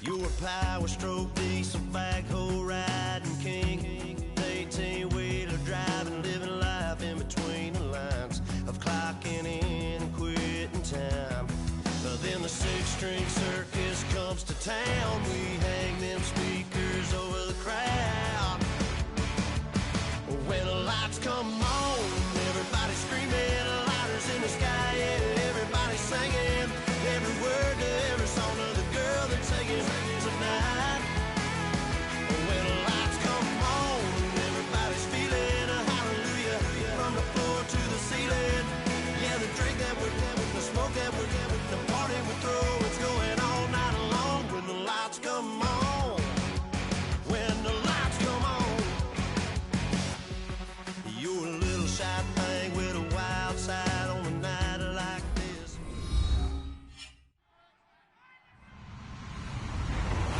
You're a power stroke diesel backhoe riding king, 18-wheeler driving, living life in between the lines of clocking in and quitting time. Then the six-string circus comes to town. We hang them speakers over the crowd. When the lights come on, everybody screaming, lighters in the sky, yeah, everybody singing every word to every song of the girl that's singing tonight. When the lights come on, everybody's feeling a hallelujah from the floor to the ceiling. Yeah, the drink that we're having, the smoke that we're having, the party we throw, it's going all night long. When the lights come on, when the lights come on, you're a little shy thing with a wild side on a night like this.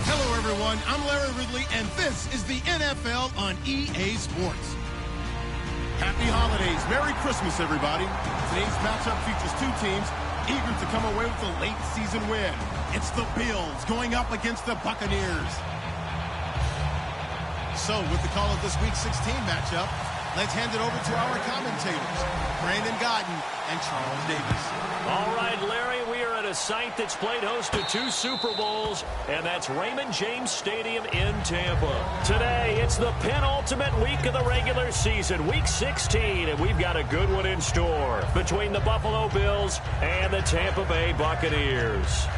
Hello everyone, I'm Larry Ridley and this is the NFL on EA Sports. Happy holidays, Merry Christmas everybody. Today's matchup features two teams eager to come away with a late season win. It's the Bills going up against the Buccaneers. So with the call of this week 16 matchup, let's hand it over to our commentators, Brandon Godden and Charles Davis. All right, Larry, we are at a site that's played host to 2 Super Bowls, and that's Raymond James Stadium in Tampa. Today, it's the penultimate week of the regular season, week 16, and we've got a good one in store between the Buffalo Bills and the Tampa Bay Buccaneers.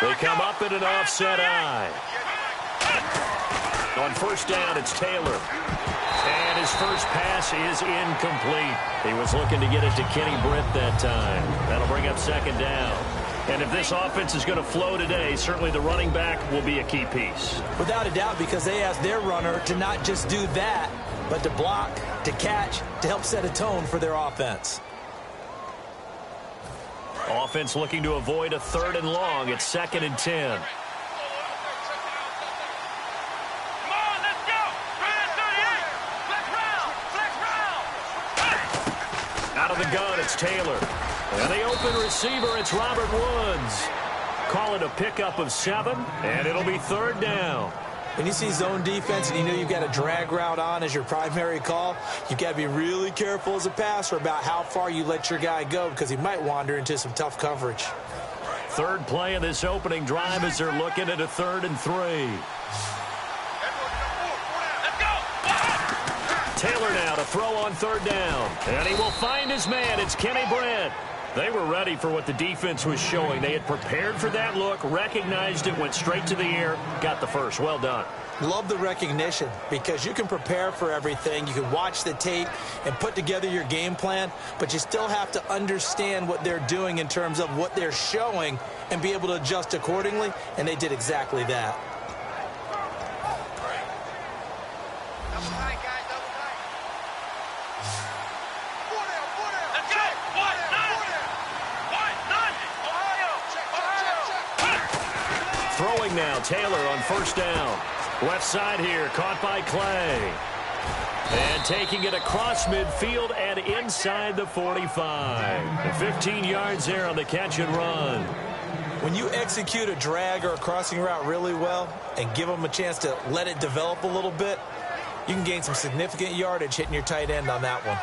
They come up in an offset eye. On first down, it's Taylor. And his first pass is incomplete. He was looking to get it to Kenny Britt that time. That'll bring up second down. And if this offense is going to flow today, certainly the running back will be a key piece. Without a doubt, because they asked their runner to not just do that, but to block, to catch, to help set a tone for their offense. Offense looking to avoid a 3rd and long. It's 2nd and 10. Out of the gun, it's Taylor. And the open receiver, it's Robert Woods. Call it a pickup of 7, and it'll be 3rd down. When you see zone defense and you know you've got a drag route on as your primary call, you've got to be really careful as a passer about how far you let your guy go because he might wander into some tough coverage. 3rd play of this opening drive as they're looking at a 3rd and 3. Taylor now to throw on 3rd down. And he will find his man. It's Kenny Britt. They were ready for what the defense was showing. They had prepared for that look, recognized it, went straight to the air, got the first. Well done. Love the recognition because you can prepare for everything. You can watch the tape and put together your game plan, but you still have to understand what they're doing in terms of what they're showing and be able to adjust accordingly, and they did exactly that. Throwing now, Taylor on first down. Left side here, caught by Clay. And taking it across midfield and inside the 45. 15 yards there on the catch and run. When you execute a drag or a crossing route really well and give them a chance to let it develop a little bit, you can gain some significant yardage hitting your tight end on that one.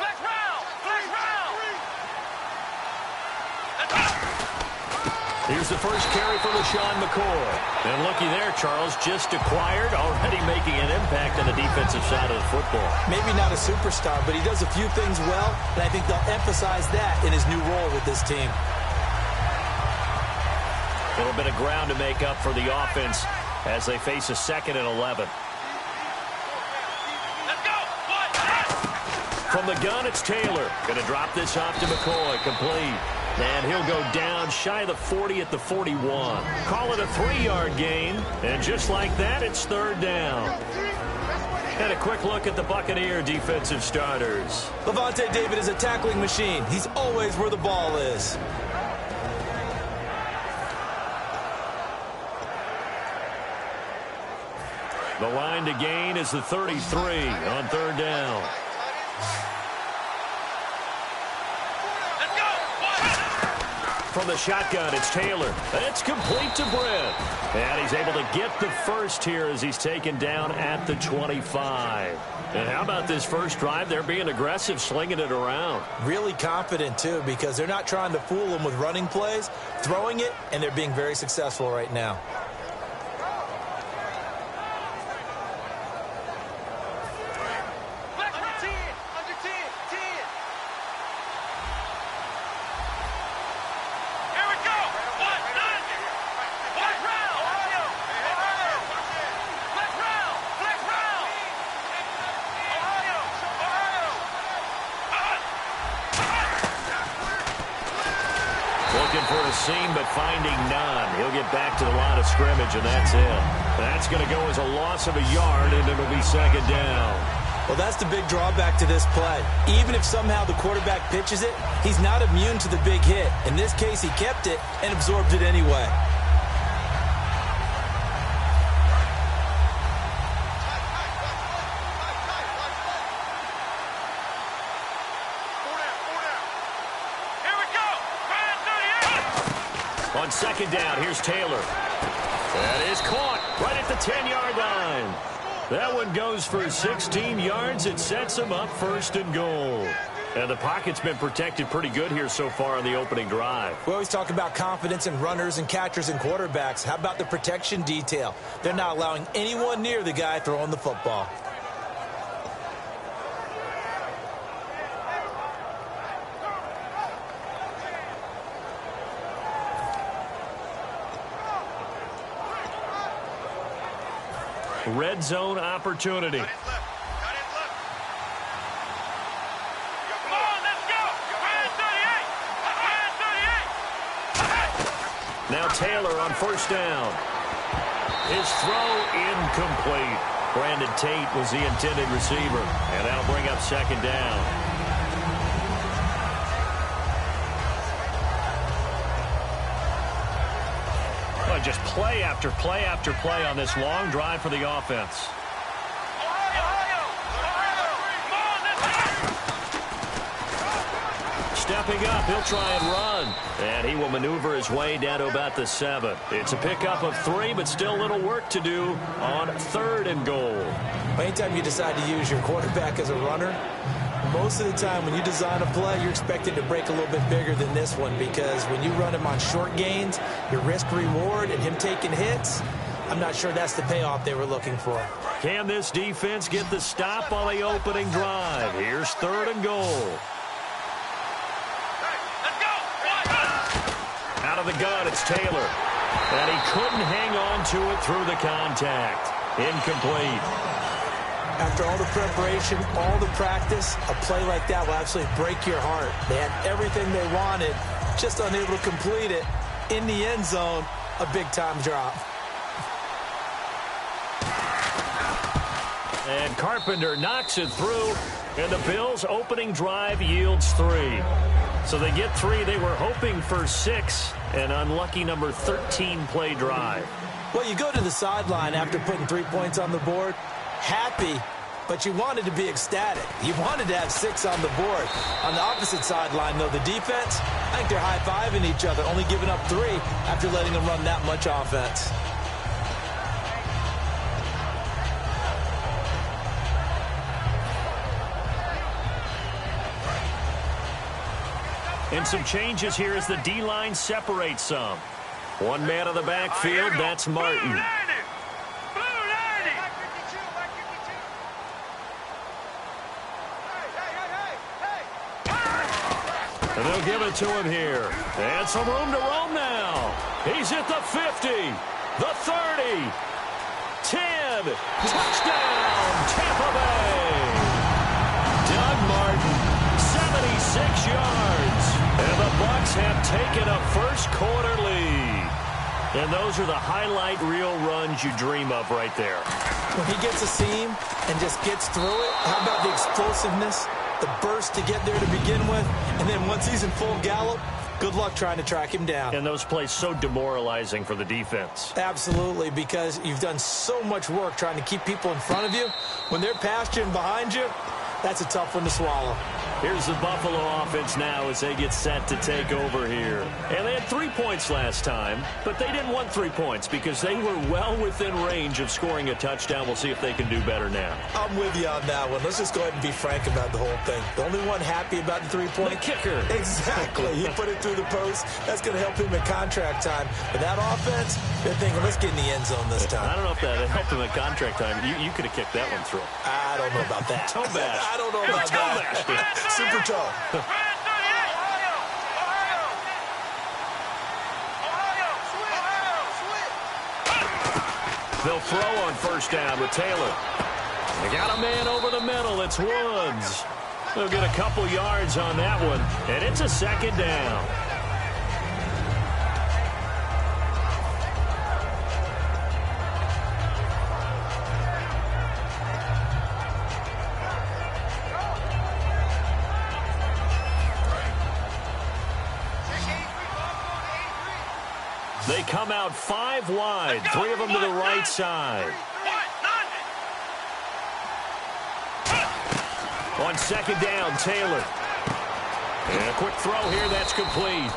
Here's the first carry for LaShawn McCoy. And looky there, Charles, just acquired, already making an impact on the defensive side of the football. Maybe not a superstar, but he does a few things well, and I think they'll emphasize that in his new role with this team. A little bit of ground to make up for the offense as they face a 2nd and 11. From the gun, it's Taylor. Going to drop this off to McCoy, complete. And he'll go down shy of the 40 at the 41. Call it a 3-yard gain. And just like that, it's 3rd down. And a quick look at the Buccaneer defensive starters. Lavonte David is a tackling machine. He's always where the ball is. The line to gain is the 33 on third down. From the shotgun, it's Taylor. It's complete to Britt. And he's able to get the first here as he's taken down at the 25. And how about this first drive? They're being aggressive, slinging it around. Really confident, too, because they're not trying to fool them with running plays, throwing it, and they're being very successful right now. Looking for a seam, but finding none. He'll get back to the line of scrimmage, and that's it. That's going to go as a loss of a yard, and it'll be second down. Well, that's the big drawback to this play. Even if somehow the quarterback pitches it, he's not immune to the big hit. In this case, he kept it and absorbed it anyway. On second down, here's Taylor. That is caught right at the 10-yard line. That one goes for 16 yards. It sets him up first and goal. And the pocket's been protected pretty good here so far on the opening drive. We always talk about confidence in runners and catchers and quarterbacks. How about the protection detail? They're not allowing anyone near the guy throwing the football. Red zone opportunity. Come on, let's go. Red 38. Now Taylor on first down. His throw incomplete. Brandon Tate was the intended receiver, and that'll bring up second down. Just play after play after play on this long drive for the offense. Stepping up, he'll try and run. And he will maneuver his way down to about the 7. It's a pickup of 3, but still a little work to do on third and goal. Anytime you decide to use your quarterback as a runner, most of the time when you design a play, you're expected to break a little bit bigger than this one, because when you run him on short gains, your risk-reward and him taking hits, I'm not sure that's the payoff they were looking for. Can this defense get the stop on the opening drive? Here's third and goal. Out of the gun, it's Taylor. And he couldn't hang on to it through the contact. Incomplete. After all the preparation, all the practice, a play like that will absolutely break your heart. They had everything they wanted, just unable to complete it. In the end zone, a big-time drop. And Carpenter knocks it through, and the Bills' opening drive yields 3. So they get 3. They were hoping for 6, an unlucky number 13 play drive. Well, you go to the sideline after putting 3 points on the board, happy, but you wanted to be ecstatic. You wanted to have 6 on the board. On the opposite sideline, though, the defense, I think they're high-fiving each other, only giving up 3 after letting them run that much offense. And some changes here as the D-line separates some. One man in the backfield, that's Martin. And they'll give it to him here. And some room to roam now. He's at the 50, the 30, 10. Touchdown, Tampa Bay. Doug Martin, 76 yards. And the Bucs have taken a first-quarter lead. And those are the highlight reel runs you dream of right there. When he gets a seam and just gets through it, how about the explosiveness? The burst to get there to begin with, and then once he's in full gallop, good luck trying to track him down. And those plays so demoralizing for the defense. Absolutely, because you've done so much work trying to keep people in front of you. When they're past you and behind you, that's a tough one to swallow. Here's the Buffalo offense now as they get set to take over here. And they had 3 points last time, but they didn't want 3 points because they were well within range of scoring a touchdown. We'll see if they can do better now. I'm with you on that one. Let's just go ahead and be frank about the whole thing. The only one happy about the 3-point? The kicker. Exactly. He put it through the post. That's going to help him in contract time. But that offense, they're thinking, let's get in the end zone this time. I don't know if that helped him in contract time. You could have kicked that one through. I don't know about that. Toe bash. I don't know about that. Super toe. They'll throw on first down with Taylor. They got a man over the middle. It's Woods. They'll get a couple yards on that one, and it's a second down. They come out 5 wide, 3 of them to the right side. On second down, Taylor. And a quick throw here, that's complete.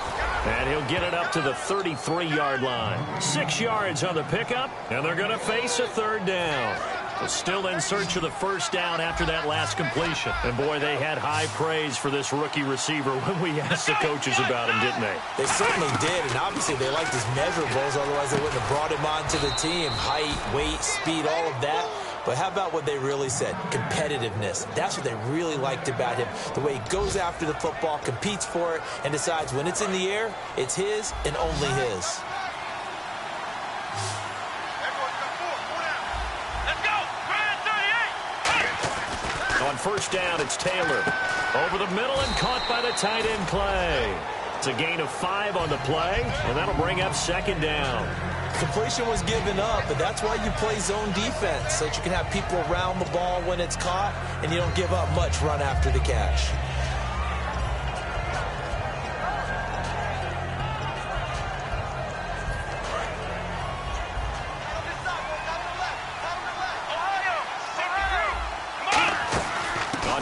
And he'll get it up to the 33-yard line. 6 yards on the pickup, and they're going to face a third down. Still in search of the first down after that last completion. And, boy, they had high praise for this rookie receiver when we asked the coaches about him, didn't they? They certainly did, and obviously they liked his measurables. Otherwise, they wouldn't have brought him onto the team. Height, weight, speed, all of that. But how about what they really said? Competitiveness. That's what they really liked about him. The way he goes after the football, competes for it, and decides when it's in the air, it's his and only his. On first down, it's Taylor. Over the middle and caught by the tight end, Clay. It's a gain of 5 on the play, and that'll bring up second down. Completion was given up, but that's why you play zone defense, so that you can have people around the ball when it's caught, and you don't give up much run after the catch.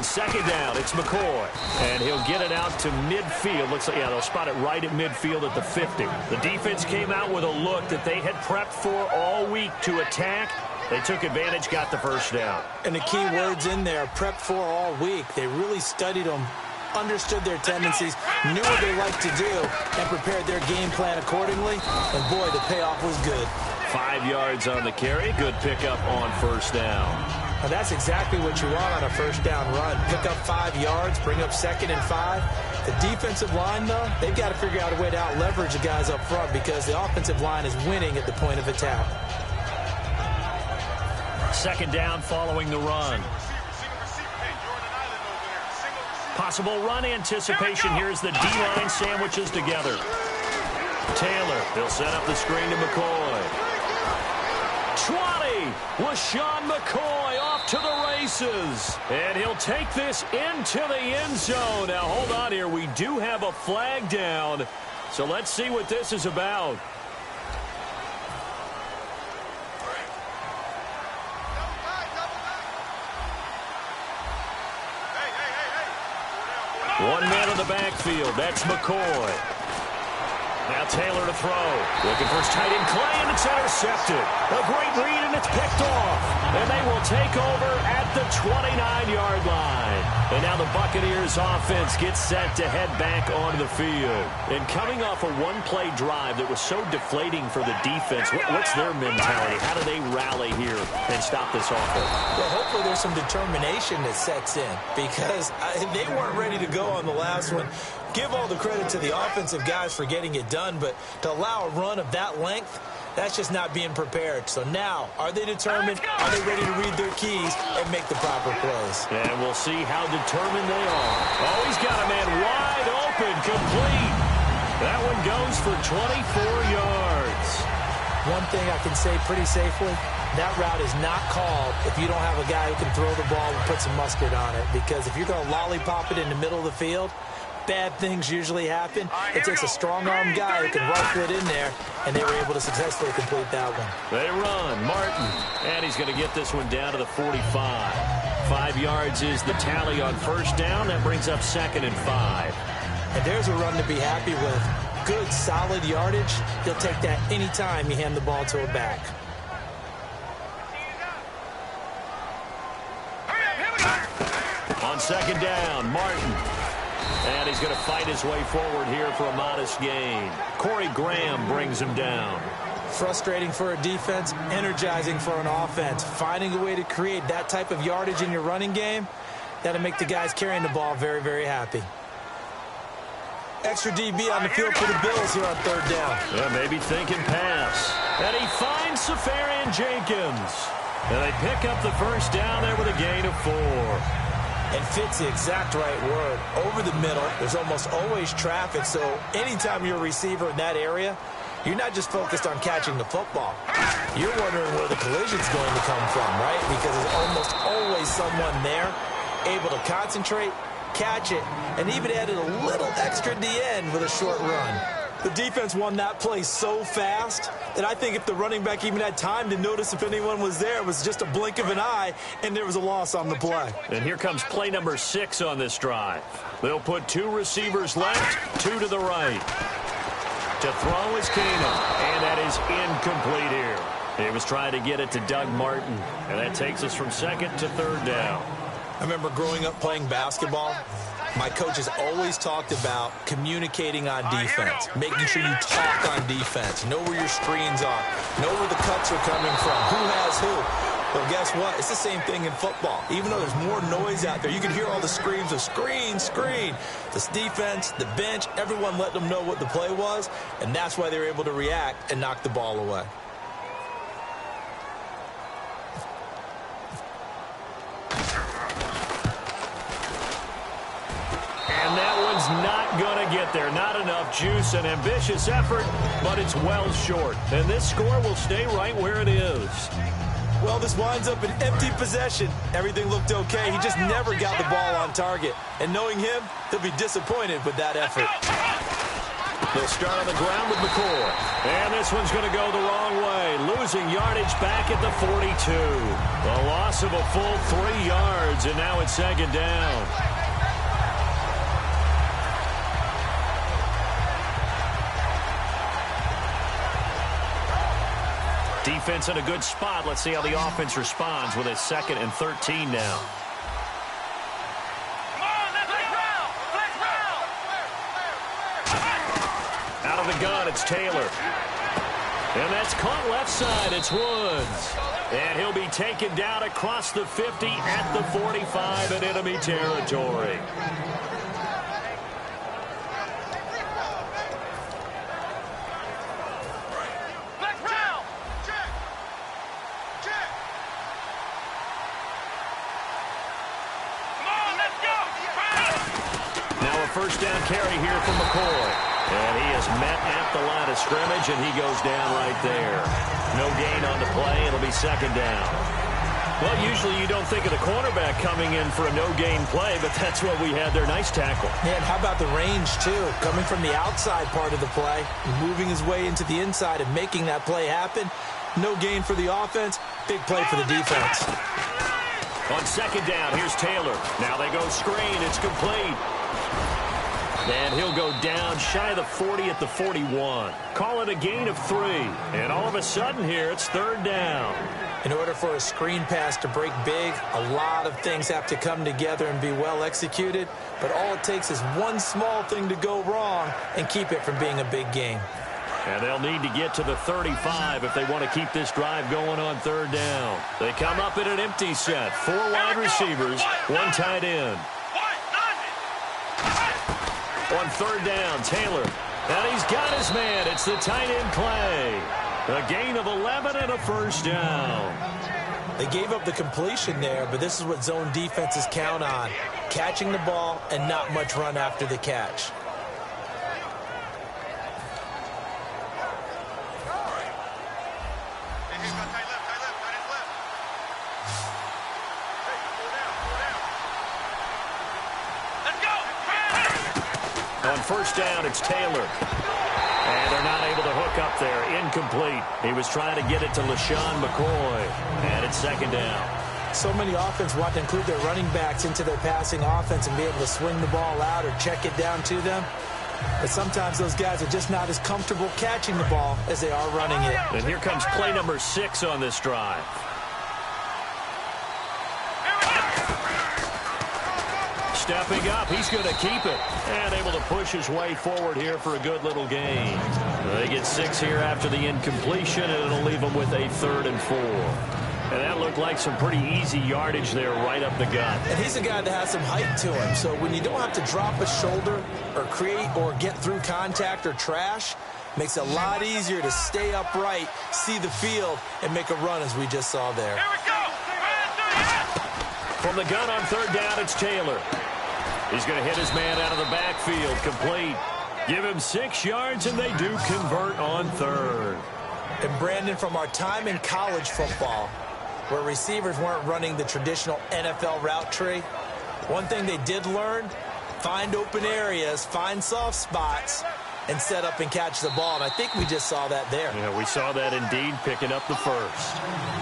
Second down, it's McCoy. And he'll get it out to midfield. Looks like, yeah, they'll spot it right at midfield at the 50. The defense came out with a look that they had prepped for all week to attack. They took advantage, got the first down. And the key words in there, prepped for all week. They really studied them, understood their tendencies, knew what they liked to do, and prepared their game plan accordingly. And, boy, the payoff was good. 5 yards on the carry. Good pickup on first down. Now that's exactly what you want on a first down run. Pick up 5 yards, bring up second and 5. The defensive line, though, they've got to figure out a way to out-leverage the guys up front because the offensive line is winning at the point of attack. Second down following the run. Possible run anticipation. Here's the D-line sandwiches together. Taylor, he'll set up the screen to McCoy. 20 was Sean McCoy off to the races. And he'll take this into the end zone. Now, hold on here. We do have a flag down. So let's see what this is about. One man in the backfield. That's McCoy. Now Taylor to throw. Looking for his tight end, Clay, and it's intercepted. A great read, and it's picked off. And they will take over at the 29-yard line. And now the Buccaneers offense gets set to head back onto the field. And coming off a one-play drive that was so deflating for the defense, what's their mentality? How do they rally here and stop this offense? Well, hopefully there's some determination that sets in because they weren't ready to go on the last one. Give all the credit to the offensive guys for getting it done, but to allow a run of that length, that's just not being prepared. So now, are they determined? Are they ready to read their keys and make the proper plays? And we'll see how determined they are. Oh, he's got a man wide open, complete. That one goes for 24 yards. One thing I can say pretty safely, that route is not called if you don't have a guy who can throw the ball and put some mustard on it. Because if you're going to lollipop it in the middle of the field, bad things usually happen. It takes a strong-arm guy who can rifle it in there, and they were able to successfully complete that one. They run. Martin. And he's going to get this one down to the 45. 5 yards is the tally on first down. That brings up 2nd and 5. And there's a run to be happy with. Good, solid yardage. He'll take that anytime you hand the ball to a back. On 2nd down, Martin. And he's going to fight his way forward here for a modest gain. Corey Graham brings him down. Frustrating for a defense, energizing for an offense. Finding a way to create that type of yardage in your running game, that'll make the guys carrying the ball very, very happy. Extra DB on the field for the Bills here on 3rd down. Yeah, maybe thinking pass. And he finds Safarian Jenkins. And they pick up the first down there with a gain of 4. And fits the exact right word. Over the middle, there's almost always traffic, so anytime you're a receiver in that area, you're not just focused on catching the football. You're wondering where the collision's going to come from, right? Because there's almost always someone there able to concentrate, catch it, and even added a little extra at the end with a short run. The defense won that play so fast that I think if the running back even had time to notice if anyone was there, it was just a blink of an eye, and there was a loss on the play. And here comes play number 6 on this drive. They'll put 2 receivers left, 2 to the right. To throw is Keenum, and that is incomplete here. He was trying to get it to Doug Martin, and that takes us from 2nd to 3rd down. I remember growing up playing basketball. My coaches always talked about communicating on defense, making sure you talk on defense, know where your screens are, know where the cuts are coming from, who has who. Well, guess what? It's the same thing in football. Even though there's more noise out there, you can hear all the screams of screen, screen. This defense, the bench, everyone let them know what the play was, and that's why they were able to react and knock the ball away. And that one's not going to get there. Not enough juice, an ambitious effort, but it's well short. And this score will stay right where it is. Well, this winds up an empty possession. Everything looked okay. He just never got the ball on target. And knowing him, he'll be disappointed with that effort. They'll start on the ground with McCoy. And this one's going to go the wrong way. Losing yardage back at the 42. A loss of a full 3 yards, and now it's 2nd down. Defense in a good spot. Let's see how the offense responds with a 2nd and 13 now. Out of the gun, it's Taylor. And that's caught left side. It's Woods. And he'll be taken down across the 50 at the 45 in enemy territory. First down carry here from McCoy. And he is met at the line of scrimmage, and he goes down right there. No gain on the play. It'll be 2nd down. Well, usually you don't think of the cornerback coming in for a no-gain play, but that's what we had there. Nice tackle. Yeah, and how about the range, too? Coming from the outside part of the play, moving his way into the inside and making that play happen. No gain for the offense, big play for the defense. On 2nd down, here's Taylor. Now they go screen. It's complete. And he'll go down shy of the 40 at the 41. Call it a gain of 3. And all of a sudden here, it's 3rd down. In order for a screen pass to break big, a lot of things have to come together and be well executed. But all it takes is one small thing to go wrong and keep it from being a big game. And they'll need to get to the 35 if they want to keep this drive going on 3rd down. They come up in an empty set. 4 wide receivers, 1 tight end. On 3rd down, Taylor. And he's got his man. It's the tight end play. A gain of 11 and a first down. They gave up the completion there, but this is what zone defenses count on. Catching the ball and not much run after the catch. On first down, it's Taylor. And they're not able to hook up there. Incomplete. He was trying to get it to LaShawn McCoy. And it's second down. So many offenses want to include their running backs into their passing offense and be able to swing the ball out or check it down to them. But sometimes those guys are just not as comfortable catching the ball as they are running it. And here comes play number 6 on this drive. Stepping up, he's going to keep it. And able to push his way forward here for a good little gain. They get 6 here after the incompletion, and it'll leave them with a 3rd and 4. And that looked like some pretty easy yardage there right up the gut. And he's a guy that has some height to him. So when you don't have to drop a shoulder or create or get through contact or trash, makes it a lot easier to stay upright, see the field, and make a run as we just saw there. Here we go. From the gun on third down, it's Taylor. He's going to hit his man out of the backfield. Complete. Give him 6 yards, and they do convert on third. And Brandon, from our time in college football, where receivers weren't running the traditional NFL route tree, one thing they did learn, find open areas, find soft spots, and set up and catch the ball. And I think we just saw that there. Yeah, we saw that indeed, picking up the first.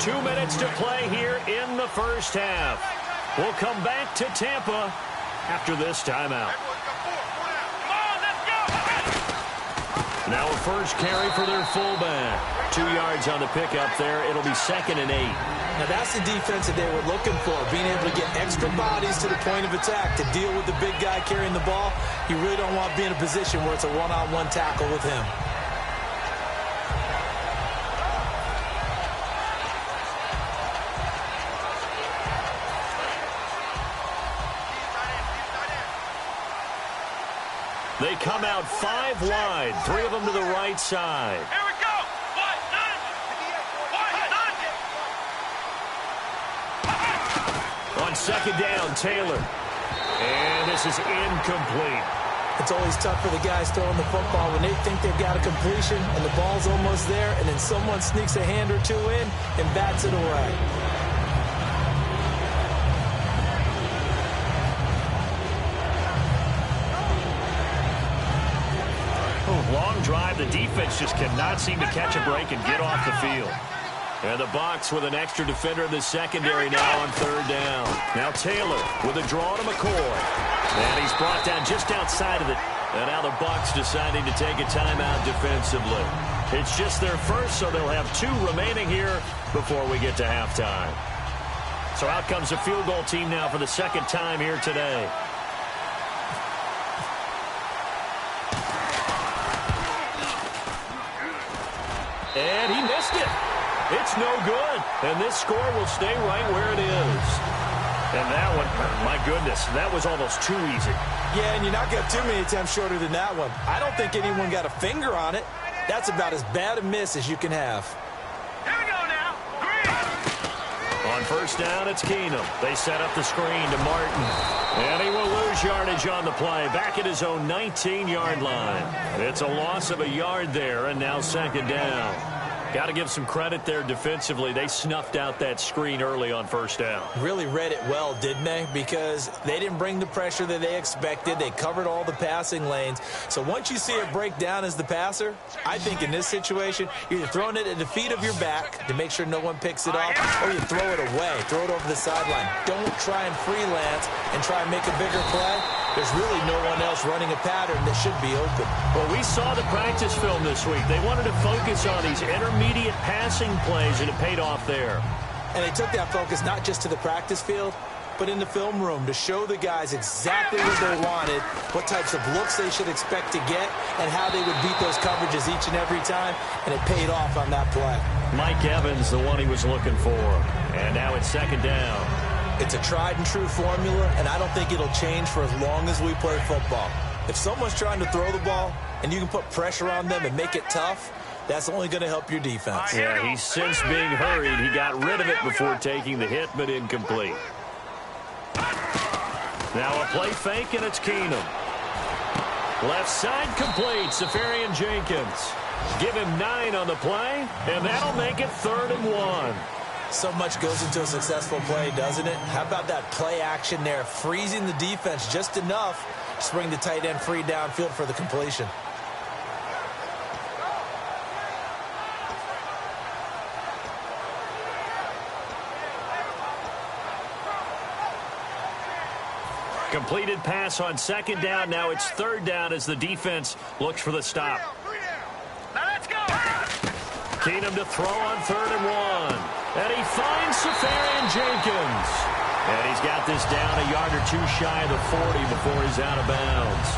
2 minutes to play here in the first half. We'll come back to Tampa after this timeout. Come on, let's go. Now a first carry for their fullback. 2 yards on the pickup there. It'll be 2nd and 8. Now that's the defense that they were looking for, being able to get extra bodies to the point of attack to deal with the big guy carrying the ball. You really don't want to be in a position where it's a one-on-one tackle with him. They come out 5 wide, 3 of them to the right side. Here we go. Wide none. On second down, Taylor. And this is incomplete. It's always tough for the guys throwing the football when they think they've got a completion and the ball's almost there, and then someone sneaks a hand or 2 in and bats it away. Long drive. The defense just cannot seem to catch a break and get off the field. And the Bucs with an extra defender in the secondary now on third down. Now Taylor with a draw to McCoy. And he's brought down just outside of it. And now the Bucs deciding to take a timeout defensively. It's just their first, so they'll have 2 remaining here before we get to halftime. So out comes the field goal team now for the 2nd time here today. And he missed it. It's no good. And this score will stay right where it is. And that one, my goodness, that was almost too easy. Yeah, and you're not going to have too many attempts shorter than that one. I don't think anyone got a finger on it. That's about as bad a miss as you can have. Here we go now. Green. On first down, it's Keenum. They set up the screen to Martin. And he will lose yardage on the play. Back at his own 19-yard line. It's a loss of a yard there, and now 2nd down. Got to give some credit there defensively. They snuffed out that screen early on first down. Really read it well, didn't they? Because they didn't bring the pressure that they expected. They covered all the passing lanes. So once you see it break down as the passer, I think in this situation, you're either throwing it at the feet of your back to make sure no one picks it up, or you throw it away, throw it over the sideline. Don't try and freelance and try and make a bigger play. There's really no one else running a pattern that should be open. Well, we saw the practice film this week. They wanted to focus on these intermediate passing plays, and it paid off there. And they took that focus not just to the practice field, but in the film room to show the guys exactly what they wanted, what types of looks they should expect to get, and how they would beat those coverages each and every time, and it paid off on that play. Mike Evans, the one he was looking for. And now it's 2nd down. It's a tried-and-true formula, and I don't think it'll change for as long as we play football. If someone's trying to throw the ball, and you can put pressure on them and make it tough, that's only going to help your defense. Yeah, he's since being hurried. He got rid of it before taking the hit, but incomplete. Now a play fake, and it's Keenum. Left side complete, Safarian Jenkins. Give him 9 on the play, and that'll make it 3rd and 1. So much goes into a successful play, doesn't it? How about that play action there, freezing the defense just enough Just bring the tight end free downfield for the completion. Completed pass on second down. Now it's third down as the defense looks for the stop. Now let's go. Keenum to throw on 3rd and 1. And he finds Safarian Jenkins. And he's got this down a yard or two shy of the 40 before he's out of bounds.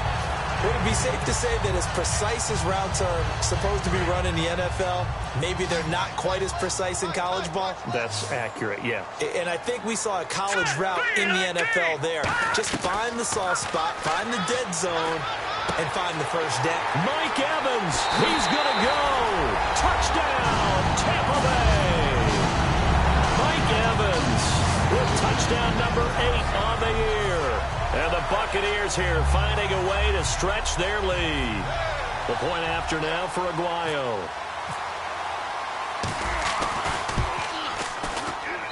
Would it be safe to say that as precise as routes are supposed to be run in the NFL, maybe they're not quite as precise in college ball? That's accurate, yeah. And I think we saw a college route in the NFL there. Just find the soft spot, find the dead zone, and find the first down. Mike Evans, he's going to go. Touchdown, Tampa Bay. Mike Evans with touchdown number 8 on the year. And the Buccaneers here finding a way to stretch their lead. The point after now for Aguayo.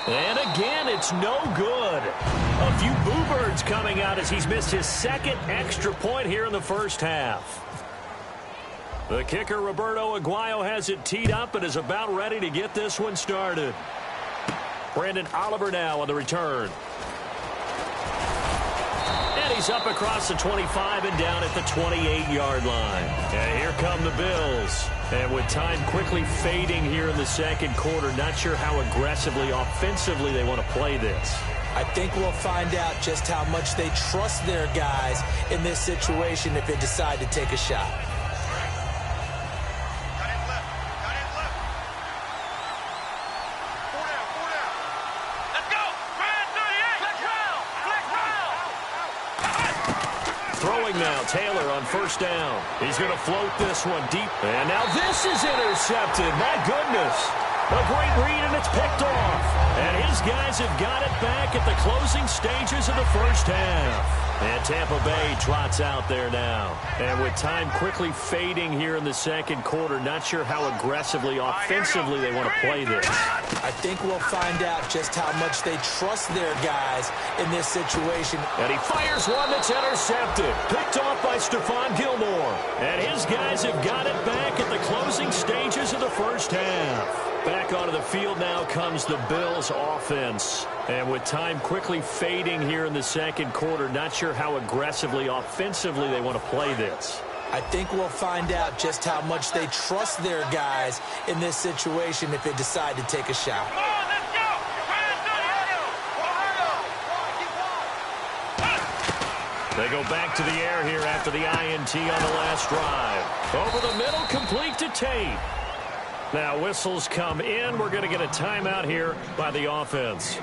And again, it's no good. A few boo birds coming out as he's missed his 2nd extra point here in the first half. The kicker, Roberto Aguayo, has it teed up and is about ready to get this one started. Brandon Oliver now on the return. And he's up across the 25 and down at the 28-yard line. And here come the Bills. And with time quickly fading here in the second quarter, not sure how aggressively, offensively they want to play this. I think we'll find out just how much they trust their guys in this situation if they decide to take a shot. Now Taylor on first down. He's going to float this one deep. And now this is intercepted. My goodness. A great read, and it's picked off. And his guys have got it back at the closing stages of the first half. And Tampa Bay trots out there now. And with time quickly fading here in the second quarter, not sure how aggressively, offensively they want to play this. I think we'll find out just how much they trust their guys in this situation. And he fires one that's intercepted. Picked off by Stephon Gilmore. And his guys have got it back at the closing stages of the first half. Back onto the field now comes the Bills offense. And with time quickly fading here in the second quarter, not sure how aggressively, offensively they want to play this. I think we'll find out just how much they trust their guys in this situation if they decide to take a shot. They go back to the air here after the INT on the last drive. Over the middle, complete to Tate. Now whistles come in. We're going to get a timeout here by the offense.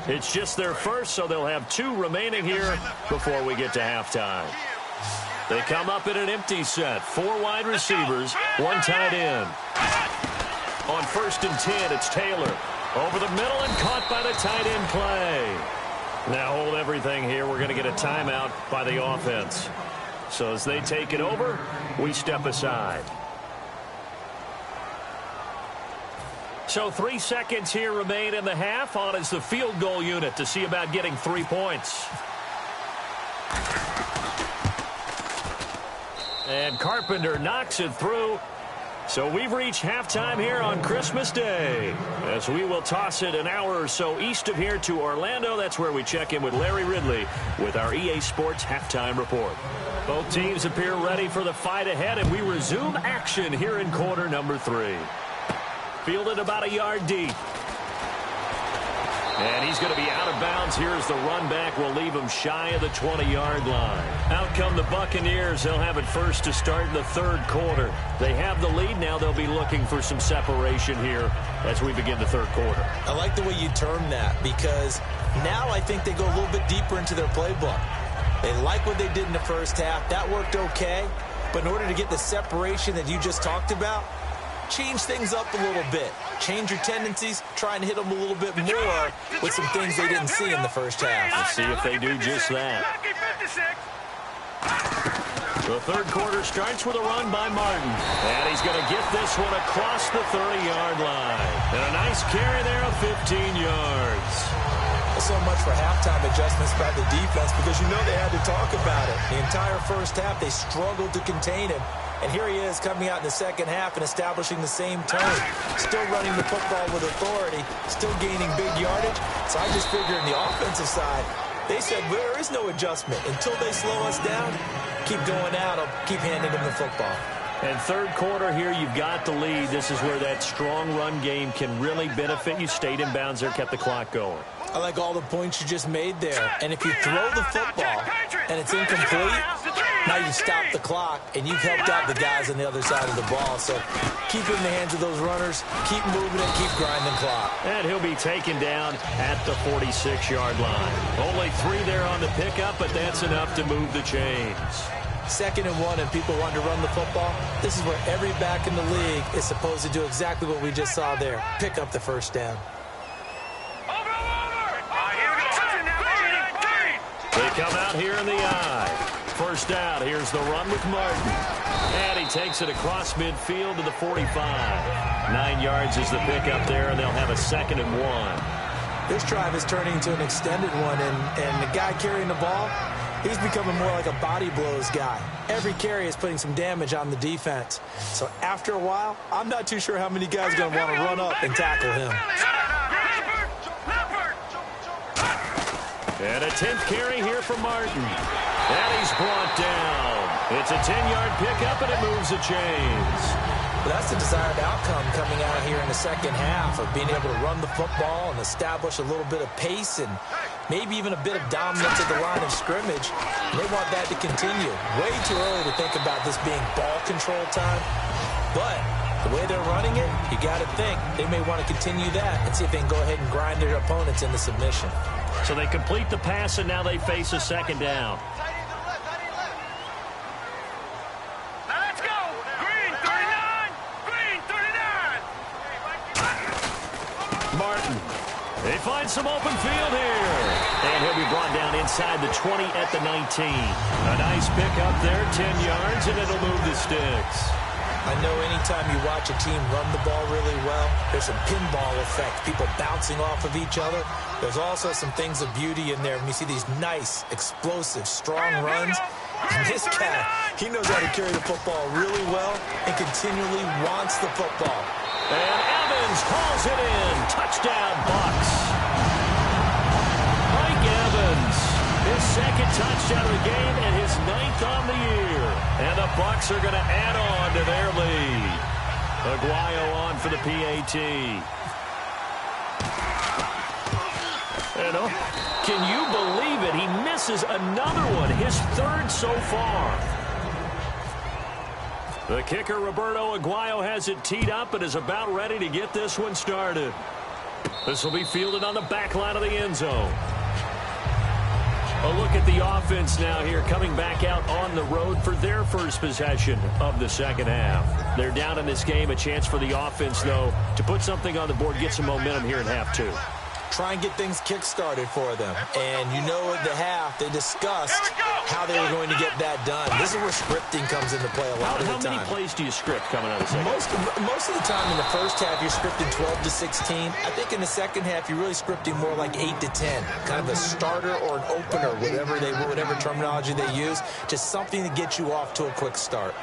It's just their first, so they'll have 2 remaining here before we get to halftime. They come up in an empty set. 4 wide receivers, 1 tight end. On 1st and 10, it's Taylor. Over the middle and caught by the tight end play. Now hold everything here. We're going to get a timeout by the offense. So as they take it over, we step aside. So 3 seconds here remain in the half. On is the field goal unit to see about getting 3 points. And Carpenter knocks it through. So we've reached halftime here on Christmas Day, as we will toss it an hour or so east of here to Orlando. That's where we check in with Larry Ridley with our EA Sports Halftime Report. Both teams appear ready for the fight ahead, and we resume action here in quarter number 3. Fielded about a yard deep. And he's going to be out of bounds here as the run back will leave him shy of the 20-yard line. Out come the Buccaneers. They'll have it first to start in the 3rd quarter. They have the lead. Now they'll be looking for some separation here as we begin the 3rd quarter. I like the way you term that, because now I think they go a little bit deeper into their playbook. They like what they did in the first half. That worked okay. But in order to get the separation that you just talked about, change things up a little bit. Change your tendencies. Try and hit them a little bit more with some things they didn't see in the first half. Let's see if they do just that. The 3rd quarter starts with a run by Martin. And he's going to get this one across the 30-yard line. And a nice carry there of 15 yards. A so much for halftime adjustments by the defense because you know they had to talk about it. The entire first half, they struggled to contain him. And here he is coming out in the second half and establishing the same tone. Still running the football with authority, still gaining big yardage. So I just figure in the offensive side, they said there is no adjustment. Until they slow us down, keep going out, I'll keep handing them the football. And third quarter here, you've got the lead. This is where that strong run game can really benefit you. Stayed in bounds there, kept the clock going. I like all the points you just made there. And if you throw the football and it's incomplete, now you stop the clock and you've helped out the guys on the other side of the ball. So keep it in the hands of those runners, keep moving and keep grinding clock. And he'll be taken down at the 46-yard line. Only 3 there on the pickup, but that's enough to move the chains. 2nd and 1 and people want to run the football. This is where every back in the league is supposed to do exactly what we just saw there. Pick up the first down. They come out here in the eye. First down, here's the run with Martin. And he takes it across midfield to the 45. 9 yards is the pickup there, and they'll have a 2nd and 1. This drive is turning into an extended one, and the guy carrying the ball, he's becoming more like a body blows guy. Every carry is putting some damage on the defense. So after a while, I'm not too sure how many guys are going to want to run up and tackle him. And a 10th carry here for Martin. And he's brought down. It's a 10-yard pickup, and it moves the chains. But that's the desired outcome coming out here in the second half of being able to run the football and establish a little bit of pace and maybe even a bit of dominance at the line of scrimmage. And they want that to continue. Way too early to think about this being ball control time. But the way they're running it, you got to think they may want to continue that and see if they can go ahead and grind their opponents into submission. So they complete the pass, and now they face a 2nd down. Let's go! Green 39! Green 39! Martin. They find some open field here. And he'll be brought down inside the 20 at the 19. A nice pickup there, 10 yards, and it'll move the sticks. I know anytime you watch a team run the ball really well, there's some pinball effect, people bouncing off of each other. There's also some things of beauty in there when you see these nice, explosive, strong runs. And this guy, he knows how to carry the football really well and continually wants the football. And Evans hauls it in. Touchdown, Bucs. Mike Evans, his 2nd touchdown of the game and his 9th on the year. And the Bucs are going to add on to their lead. Aguayo on for the PAT. And can you believe it? He misses another one, his 3rd so far. The kicker, Roberto Aguayo, has it teed up and is about ready to get this one started. This will be fielded on the back line of the end zone. A look at the offense now here, coming back out on the road for their first possession of the second half. They're down in this game. A chance for the offense, though, to put something on the board, get some momentum here in half 2. Try and get things kick-started for them. And you know at the half, they discussed how they were going to get that done. This is where scripting comes into play a lot of the time. How many plays do you script coming out of the second? Most of the time in the first half, you're scripting 12 to 16. I think in the second half, you're really scripting more like 8 to 10. Kind of a starter or an opener, whatever terminology they use. Just something to get you off to a quick start.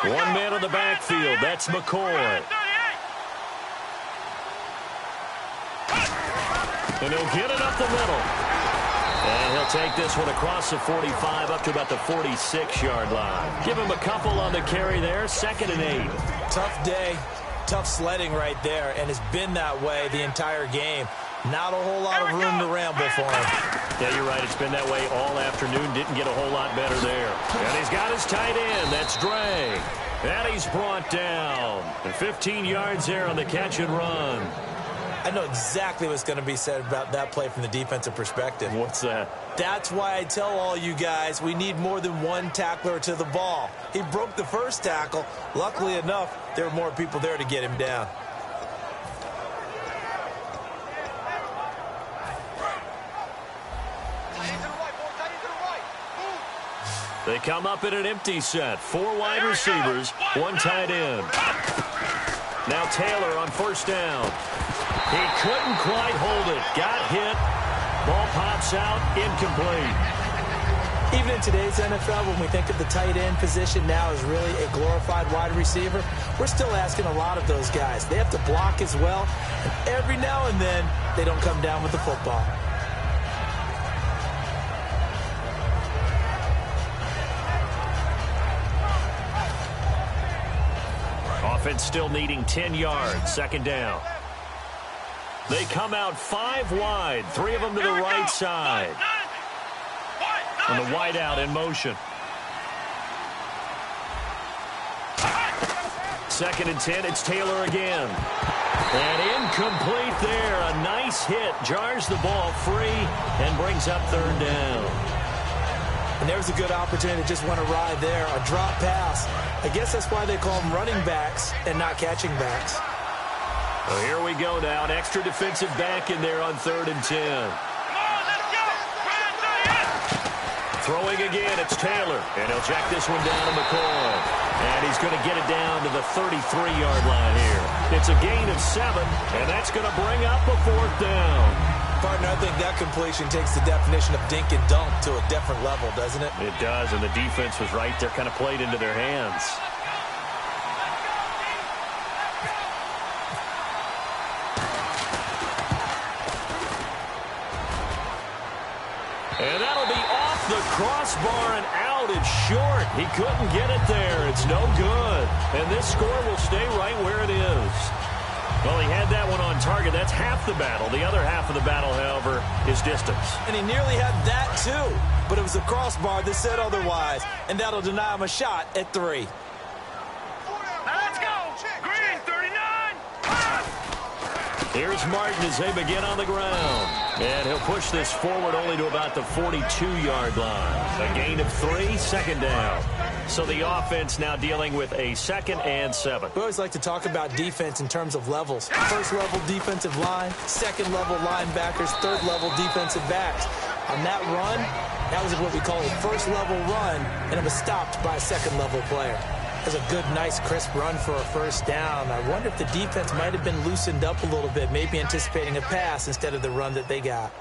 One man on the backfield. That's McCoy. And he'll get it up the middle. And he'll take this one across the 45 up to about the 46-yard line. Give him a couple on the carry there. 2nd and 8. Tough day. Tough sledding right there. And it's been that way the entire game. Not a whole lot of room to ramble for him. Yeah, you're right. It's been that way all afternoon. Didn't get a whole lot better there. And he's got his tight end. That's Dre. And he's brought down. And 15 yards there on the catch and run. I know exactly what's going to be said about that play from the defensive perspective. What's that? That's why I tell all you guys we need more than one tackler to the ball. He broke the first tackle. Luckily enough, there were more people there to get him down. They come up in an empty set. 4 wide receivers, 1 tight end. Now Taylor on first down. He couldn't quite hold it. Got hit. Ball pops out, incomplete. Even in today's NFL, when we think of the tight end position now as really a glorified wide receiver, we're still asking a lot of those guys. They have to block as well, and every now and then, they don't come down with the football. Offense still needing 10 yards. Second down. They come out 5 wide. 3 of them to the right side. And the wide out in motion. 2nd and 10. It's Taylor again. And incomplete there. A nice hit. Jars the ball free and brings up 3rd down. And there's a good opportunity to just went awry there. A drop pass. I guess that's why they call them running backs and not catching backs. Well, here we go now. An extra defensive back in there on 3rd and 10. Throwing again, it's Taylor. And he'll check this one down to McCoy. And he's going to get it down to the 33-yard line here. It's a gain of 7, and that's going to bring up a 4th down. Partner, I think that completion takes the definition of dink and dunk to a different level, doesn't it? It does, and the defense was right there, kind of played into their hands. And that'll be off the crossbar and out. It's short. He couldn't get it there. It's no good. And this score will stay right where it is. Well, he had that one on target. That's half the battle. The other half of the battle, however, is distance. And he nearly had that, too. But it was a crossbar that said otherwise. And that'll deny him a shot at 3. Let's go. Green, 39. Here's Martin as they begin on the ground. And he'll push this forward only to about the 42-yard line. A gain of 3, 2nd down. So the offense now dealing with a 2nd and 7. We always like to talk about defense in terms of levels. 1st level defensive line, 2nd level linebackers, 3rd level defensive backs. On that run, that was what we call a 1st level run, and it was stopped by a 2nd level player. It was a good, nice, crisp run for a 1st down. I wonder if the defense might have been loosened up a little bit, maybe anticipating a pass instead of the run that they got.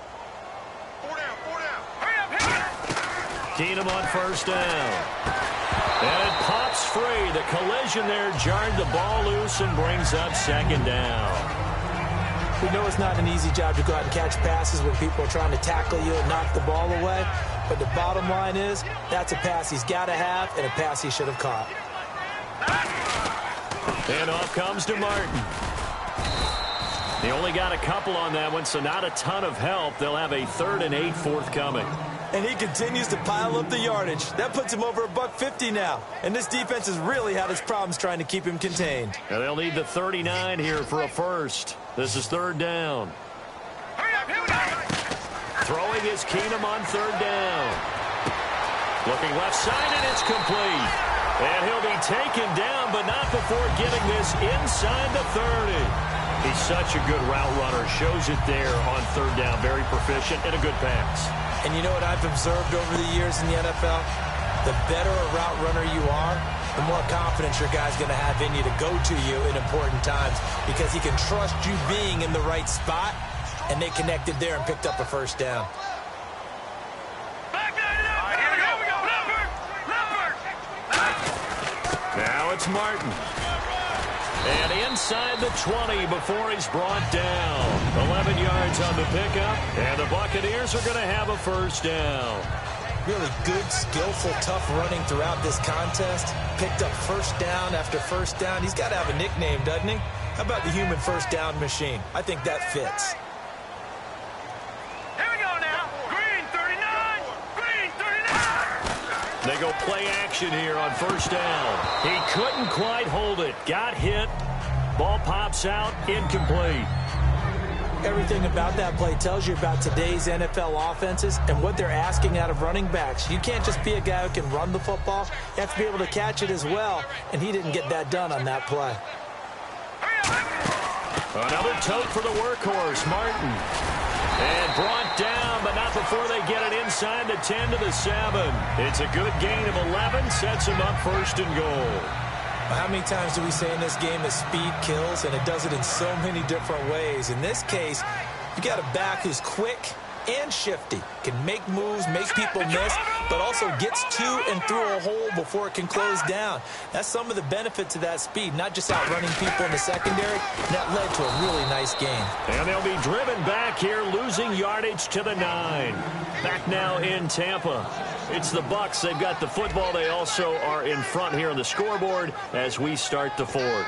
4 down, 4 down. Hurry up, hurry up. Keenum on 1st down. And it pops free. The collision there jarred the ball loose and brings up 2nd down. We know it's not an easy job to go out and catch passes when people are trying to tackle you and knock the ball away. But the bottom line is, that's a pass he's got to have and a pass he should have caught. And off comes to Martin. He only got a couple on that one, so not a ton of help. They'll have a 3rd and 8 forthcoming. And he continues to pile up the yardage. That puts him over $150 now. And this defense has really had its problems trying to keep him contained. And they'll need the 39 here for a 1st. This is 3rd down. Hurry up, here we go. Throwing is Keenum on 3rd down. Looking left side, and it's complete. And he'll be taken down, but not before getting this inside the 30. He's such a good route runner. Shows it there on 3rd down. Very proficient and a good pass. And you know what I've observed over the years in the NFL? The better a route runner you are, the more confidence your guy's going to have in you to go to you in important times because he can trust you being in the right spot, and they connected there and picked up a 1st down. Now it's Martin. And inside the 20 before he's brought down. 11 yards on the pickup. And the Buccaneers are going to have a 1st down. Really good, skillful, tough running throughout this contest. Picked up 1st down after 1st down. He's got to have a nickname, doesn't he? How about the human 1st down machine? I think that fits. Here we go now. Green, 39. Green, 39. They go play action here on 1st down. He couldn't quite hold it. Got hit. Ball pops out. Incomplete. Everything about that play tells you about today's NFL offenses and what they're asking out of running backs. You can't just be a guy who can run the football. You have to be able to catch it as well, and he didn't get that done on that play. Another tote for the workhorse, Martin. And brought down, but not before they get it inside the 10 to the 7. It's a good gain of 11, sets them up first and goal. How many times do we say in this game that speed kills, and it does it in so many different ways? In this case, you got a back who's quick and shifty, can make moves, make people miss, but also gets to and through a hole before it can close down. That's some of the benefits of that speed, not just outrunning people in the secondary. That led to a really nice game. And they'll be driven back here, losing yardage to the 9. Back now in Tampa. It's the Bucs. They've got the football. They also are in front here on the scoreboard as we start the fourth.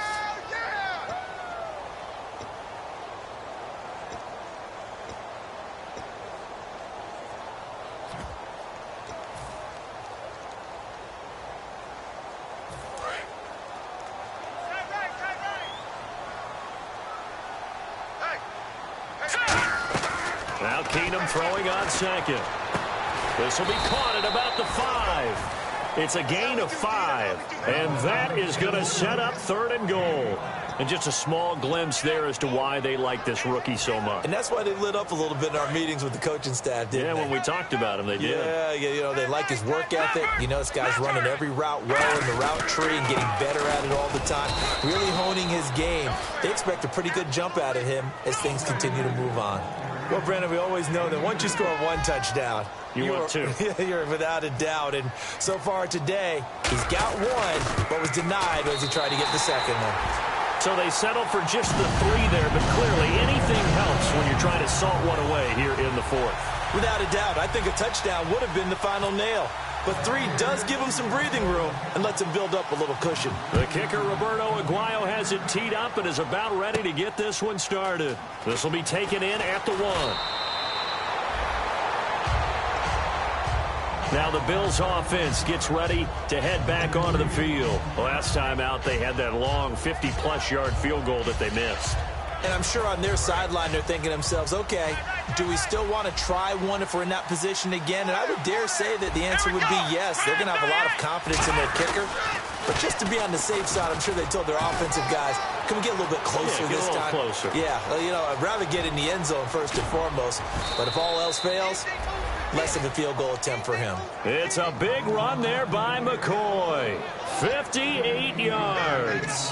Now Keenum throwing on second. This will be caught at about the 5. It's a gain of 5. And that is going to set up third and goal. And just a small glimpse there as to why they like this rookie so much. And that's why they lit up a little bit in our meetings with the coaching staff, didn't they? When we talked about him, they did. Yeah, you know, they like his work ethic. You know, this guy's running every route well in the route tree and getting better at it all the time, really honing his game. They expect a pretty good jump out of him as things continue to move on. Well, Brandon, we always know that once you score one touchdown, you're without a doubt. And so far today, he's got one, but was denied as he tried to get the second one. So they settled for just the 3 there, but clearly anything helps when you're trying to salt one away here in the fourth. Without a doubt, I think a touchdown would have been the final nail. But 3 does give him some breathing room and lets him build up a little cushion. The kicker, Roberto Aguayo, has it teed up and is about ready to get this one started. This will be taken in at the 1. Now the Bills offense gets ready to head back onto the field. Last time out, they had that long 50-plus yard field goal that they missed. And I'm sure on their sideline, they're thinking to themselves, okay, do we still want to try one if we're in that position again? And I would dare say that the answer would be yes. They're going to have a lot of confidence in their kicker. But just to be on the safe side, I'm sure they told their offensive guys, can we get a little bit closer this time? Closer. Yeah, well, you know, I'd rather get in the end zone first and foremost. But if all else fails, less of a field goal attempt for him. It's a big run there by McCoy. 58 yards.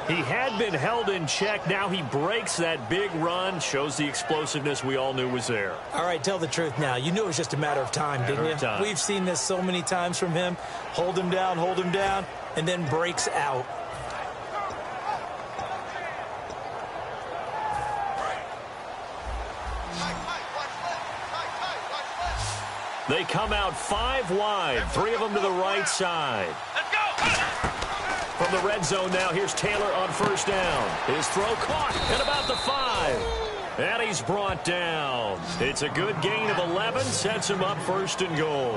He had been held in check. Now he breaks that big run. Shows the explosiveness we all knew was there. All right, tell the truth now. You knew it was just a matter of time, didn't you? We've seen this so many times from him. Hold him down, and then breaks out. They come out 5 wide, 3 of them to the right side. Let's go! From the red zone now, here's Taylor on first down. His throw caught at about the 5. And he's brought down. It's a good gain of 11, sets him up first and goal.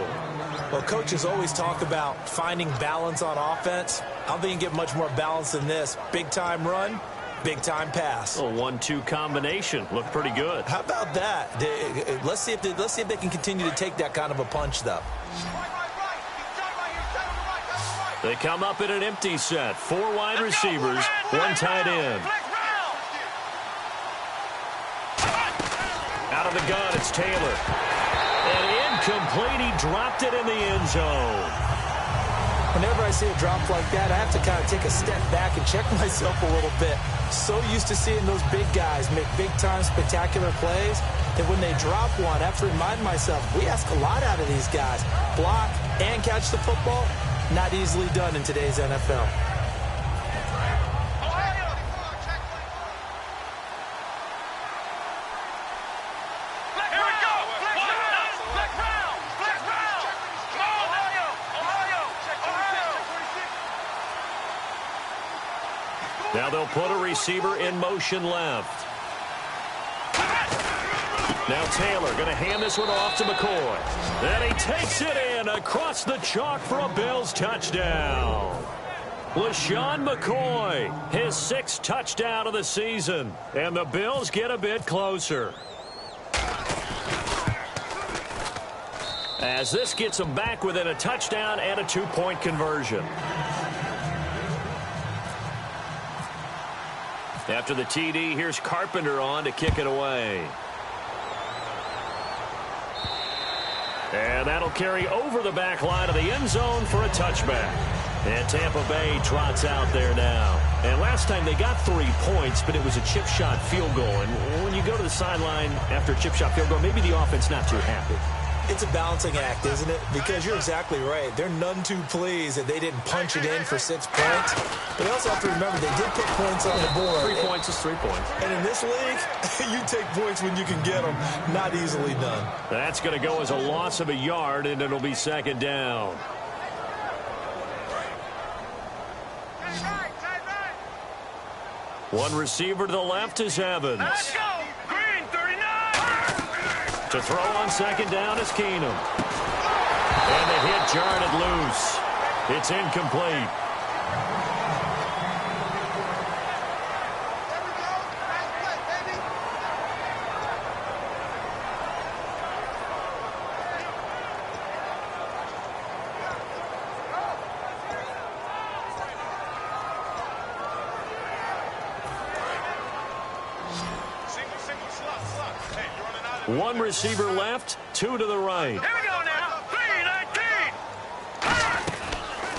Well, coaches always talk about finding balance on offense. I don't think you get much more balance than this. Big-time run, big-time pass. A 1-2 combination. Looked pretty good. How about that? Let's see if they can continue to take that kind of a punch, though. They come up in an empty set. 4 wide receivers, 1 tight end. Out of the gun, it's Taylor. And incomplete. He dropped it in the end zone. Whenever I see a drop like that, I have to kind of take a step back and check myself a little bit. So used to seeing those big guys make big-time spectacular plays that when they drop one, I have to remind myself, we ask a lot out of these guys. Block and catch the football, not easily done in today's NFL. Now they'll put a receiver in motion left. Now Taylor going to hand this one off to McCoy. And he takes it in across the chalk for a Bills touchdown. LaShawn McCoy, his 6th touchdown of the season. And the Bills get a bit closer. As this gets them back within a touchdown and a 2-point conversion. After the TD, here's Carpenter on to kick it away. And that'll carry over the back line of the end zone for a touchback. And Tampa Bay trots out there now. And last time they got 3 points, but it was a chip shot field goal. And when you go to the sideline after a chip shot field goal, maybe the offense not too happy. It's a balancing act, isn't it? Because you're exactly right. They're none too pleased that they didn't punch it in for 6 points. But you also have to remember they did put points on the board. 3 points is 3 points. And in this league, you take points when you can get them. Not easily done. That's going to go as a loss of a yard, and it'll be second down. One receiver to the left is Evans. Let's go. Green 39. To throw on second down is Keenum. And the hit jarred it loose. It's incomplete. One receiver left, 2 to the right. Here we go now. 3-19.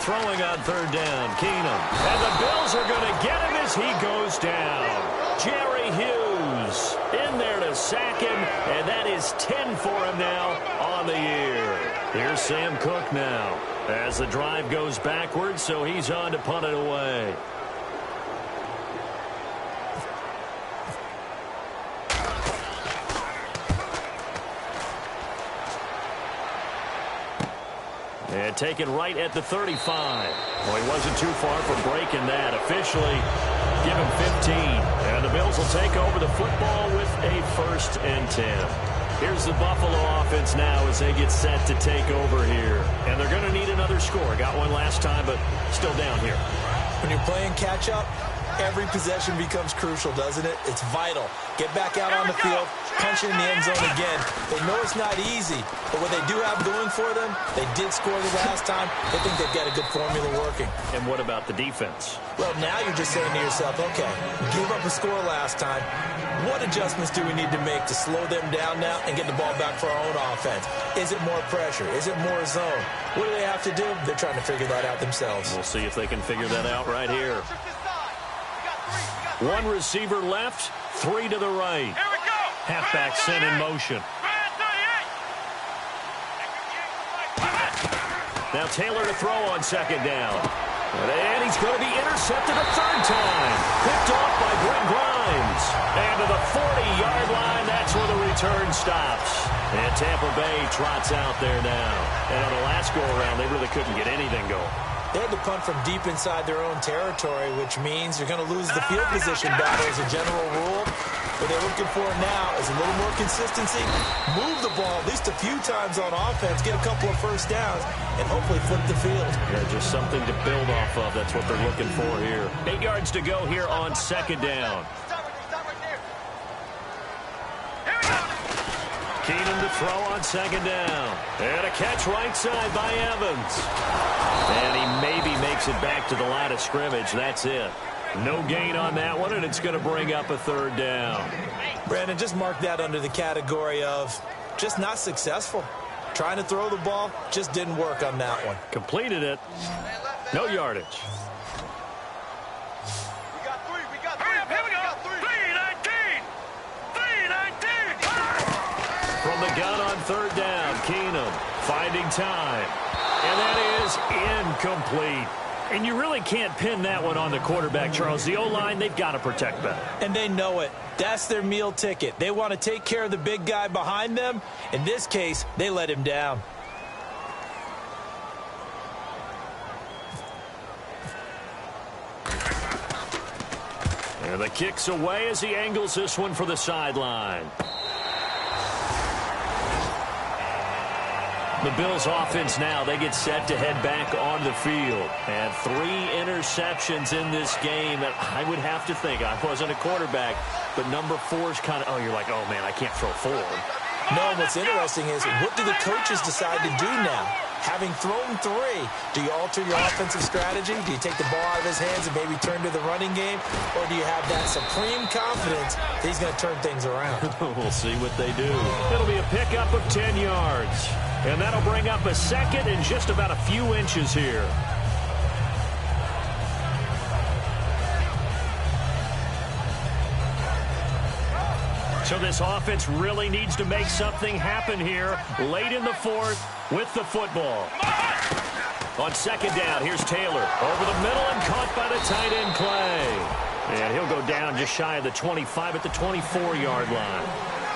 Throwing on third down, Keenum. And the Bills are going to get him as he goes down. Jerry Hughes in there to sack him, and that is 10 for him now on the year. Here's Sam Cook now as the drive goes backwards, so he's on to punt it away. And taken right at the 35. Well, he wasn't too far from breaking that. Officially, give him 15. And the Bills will take over the football with a 1st and 10. Here's the Buffalo offense now as they get set to take over here. And they're going to need another score. Got one last time, but still down here. When you're playing catch-up, every possession becomes crucial, doesn't it? It's vital. Get back out on the field, punch it in the end zone again. They know it's not easy, but what they do have going for them, they did score the last time. They think they've got a good formula working. And what about the defense? Well, now you're just saying to yourself, okay, give up a score last time. What adjustments do we need to make to slow them down now and get the ball back for our own offense? Is it more pressure? Is it more zone? What do they have to do? They're trying to figure that out themselves. We'll see if they can figure that out right here. One receiver left, 3 to the right. Here we go. Halfback sent in motion. Now Taylor to throw on second down. And he's going to be intercepted a 3rd time. Picked off by Brent Grimes. And to the 40-yard line, that's where the return stops. And Tampa Bay trots out there now. And on the last go-around, they really couldn't get anything going. They had to punt from deep inside their own territory, which means you're going to lose the field position battle as a general rule. What they're looking for now is a little more consistency, move the ball at least a few times on offense, get a couple of first downs, and hopefully flip the field. Yeah, just something to build off of. That's what they're looking for here. 8 yards to go here on second down. Keenum to throw on second down. And a catch right side by Evans. And he maybe makes it back to the line of scrimmage. That's it. No gain on that one, and it's going to bring up a 3rd down. Brandon, just mark that under the category of just not successful. Trying to throw the ball, just didn't work on that one. Completed it. No yardage. We got 3. Here we go. 3-19. 3-19. From the gun on 3rd down, Keenum finding time. And that is incomplete. And you really can't pin that one on the quarterback, Charles. The O-line, they've got to protect better. And they know it. That's their meal ticket. They want to take care of the big guy behind them. In this case, they let him down. And the kick's away as he angles this one for the sideline. The Bills offense now, they get set to head back on the field. And 3 interceptions in this game. And I would have to think, I wasn't a quarterback, but number 4 is kind of, oh, you're like, oh, man, I can't throw 4. No, what's interesting is, what do the coaches decide to do now? Having thrown 3, do you alter your offensive strategy? Do you take the ball out of his hands and maybe turn to the running game? Or do you have that supreme confidence that he's going to turn things around? We'll see what they do. It'll be a pickup of 10 yards. And that'll bring up a second in just about a few inches here. So this offense really needs to make something happen here late in the fourth with the football. On second down, here's Taylor. Over the middle and caught by the tight end Clay. And he'll go down just shy of the 25 at the 24-yard line.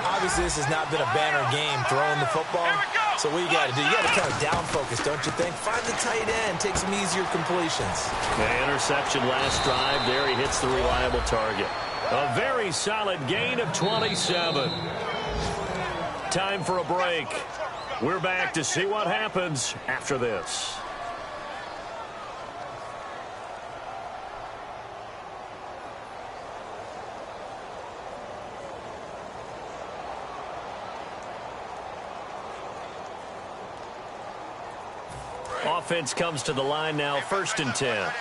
Obviously, this has not been a banner game throwing the football. So what you got to do, you got to kind of down focus, don't you think? Find the tight end, take some easier completions. The interception last drive there. He hits the reliable target. A very solid gain of 27. Time for a break. We're back to see what happens after this. Offense comes to the line now, 1st and 10.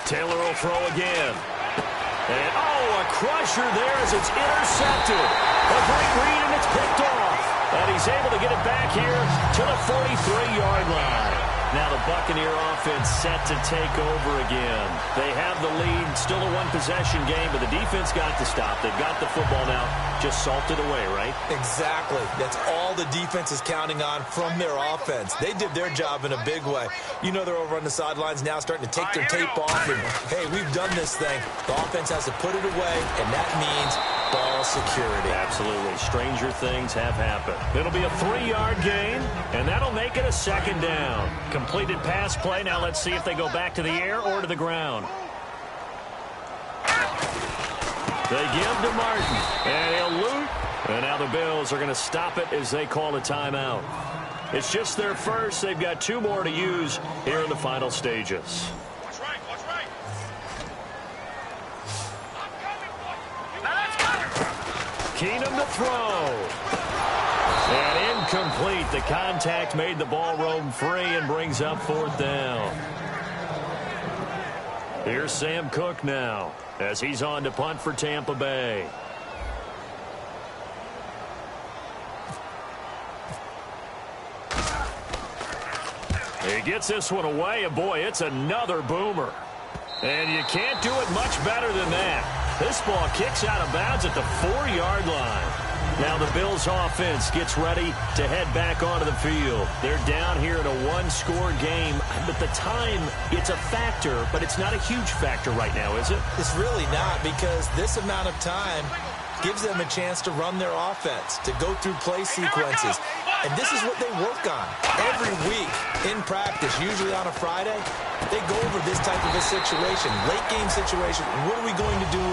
Taylor will throw again. And, a crusher there as it's intercepted. A great read, and it's picked off. And he's able to get it back here to the 43-yard line. Now the Buccaneer offense set to take over again. They have the lead, still a one-possession game, but the defense got to stop. They've got the football now, just salted away, right? Exactly. That's all the defense is counting on from their offense. They did their job in a big way. You know they're over on the sidelines now starting to take their tape off, and, hey, we've done this thing. The offense has to put it away, and that means ball security. Absolutely. Stranger things have happened. It'll be a 3-yard gain, and that'll make it a 2nd down. Completed pass play. Now let's see if they go back to the air or to the ground. They give to Martin, and he'll loot. And now the Bills are going to stop it as they call a timeout. It's just their first. They've got 2 more to use here in the final stages. Watch right, watch right. Keenum to throw. And incomplete. The contact made the ball roam free and brings up 4th down. Here's Sam Cook now as he's on to punt for Tampa Bay. He gets this one away, and boy, it's another boomer. And you can't do it much better than that. This ball kicks out of bounds at the 4-yard line. Now the Bills offense gets ready to head back onto the field. They're down here in a 1-score game, but the time, it's a factor, but it's not a huge factor right now, is it? It's really not, because this amount of time gives them a chance to run their offense, to go through play sequences. And this is what they work on every week in practice, usually on a Friday. They go over this type of a situation, late game situation. What are we going to do